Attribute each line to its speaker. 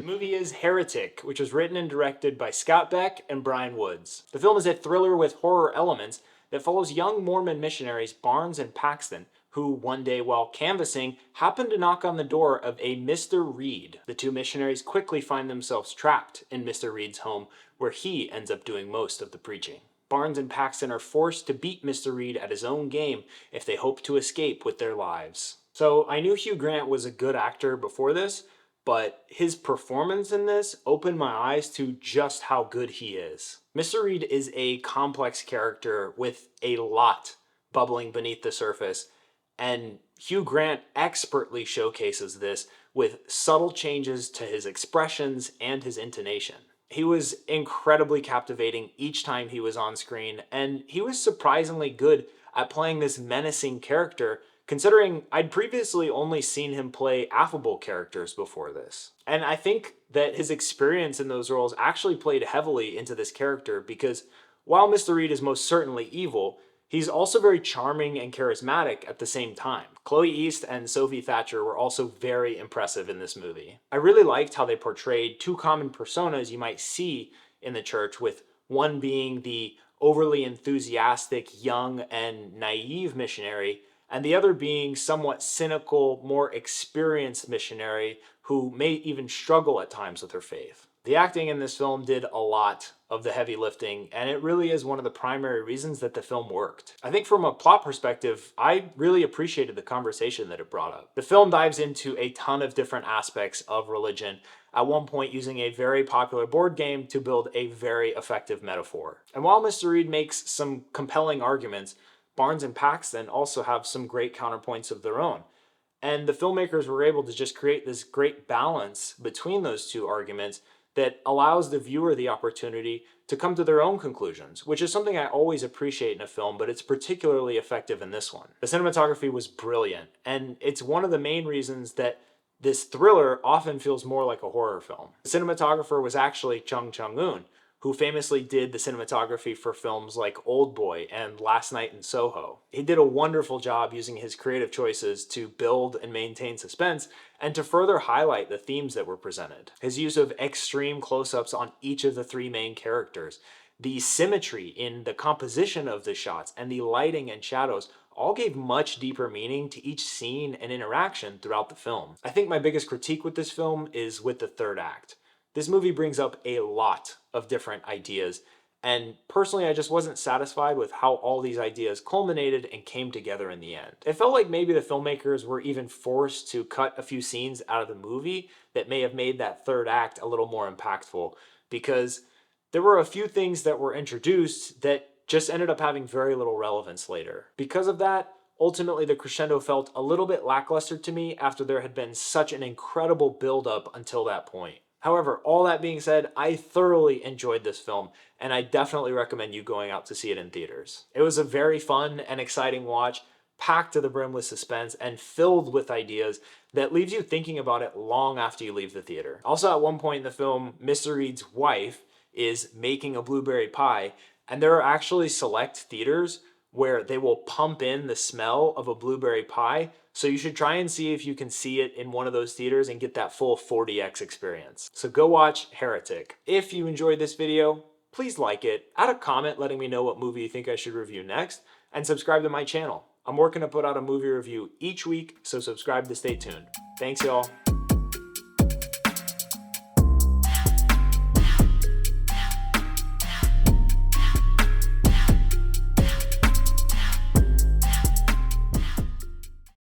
Speaker 1: The movie is Heretic, which was written and directed by Scott Beck and Bryan. The film is a thriller with horror elements that follows young Mormon missionaries Barnes and Paxton, who one day while canvassing happen to knock on the door of a Mr. Reed. The two missionaries quickly find themselves trapped in Mr. Reed's home, where he ends up doing most of the preaching. Barnes and Paxton are forced to beat Mr. Reed at his own game if they hope to escape with their lives. So I knew Hugh Grant was a good actor before this, but his performance in this opened my eyes to just how good he is. Mr. Reed is a complex character with a lot bubbling beneath the surface, and Hugh Grant expertly showcases this with subtle changes to his expressions and his intonation. He was incredibly captivating each time he was on screen, and he was surprisingly good at playing this menacing character, considering I'd previously only seen him play affable characters before this. And I think that his experience in those roles actually played heavily into this character, because while Mr. Reed is most certainly evil, he's also very charming and charismatic at the same time. Chloe East and Sophie Thatcher were also very impressive in this movie. I really liked how they portrayed two common personas you might see in the church, with one being the overly enthusiastic, young, and naive missionary, and the other being somewhat cynical, more experienced missionary who may even struggle at times with her faith. The acting in this film did a lot of the heavy lifting, and it really is one of the primary reasons that the film worked. I think from a plot perspective, I really appreciated the conversation that it brought up. The film dives into a ton of different aspects of religion, at one point using a very popular board game to build a very effective metaphor. And while Mr. Reed makes some compelling arguments, Barnes and Paxton also have some great counterpoints of their own. And the filmmakers were able to just create this great balance between those two arguments that allows the viewer the opportunity to come to their own conclusions, which is something I always appreciate in a film, but it's particularly effective in this one. The cinematography was brilliant, and it's one of the main reasons that this thriller often feels more like a horror film. The cinematographer was actually Chung-hoon, who famously did the cinematography for films like Old Boy and Last Night in Soho. He did a wonderful job using his creative choices to build and maintain suspense and to further highlight the themes that were presented. His use of extreme close-ups on each of the three main characters, the symmetry in the composition of the shots, and the lighting and shadows all gave much deeper meaning to each scene and interaction throughout the film. I think my biggest critique with this film is with the third act. This movie brings up a lot of different ideas, and personally I just wasn't satisfied with how all these ideas culminated and came together in the end. It felt like maybe the filmmakers were even forced to cut a few scenes out of the movie that may have made that third act a little more impactful, because there were a few things that were introduced that just ended up having very little relevance later. Because of that, ultimately the crescendo felt a little bit lackluster to me after there had been such an incredible build-up until that point. However, all that being said, I thoroughly enjoyed this film, and I definitely recommend you going out to see it in theaters. It was a very fun and exciting watch, packed to the brim with suspense and filled with ideas that leaves you thinking about it long after you leave the theater. Also, at one point in the film, Mr. Reed's wife is making a blueberry pie, and there are actually select theaters where they will pump in the smell of a blueberry pie, so you should try and see if you can see it in one of those theaters and get that full 4DX experience. So go watch Heretic. If you enjoyed this video, please like it, add a comment letting me know what movie you think I should review next, and subscribe to my channel. I'm working to put out a movie review each week, so subscribe to stay tuned. Thanks y'all.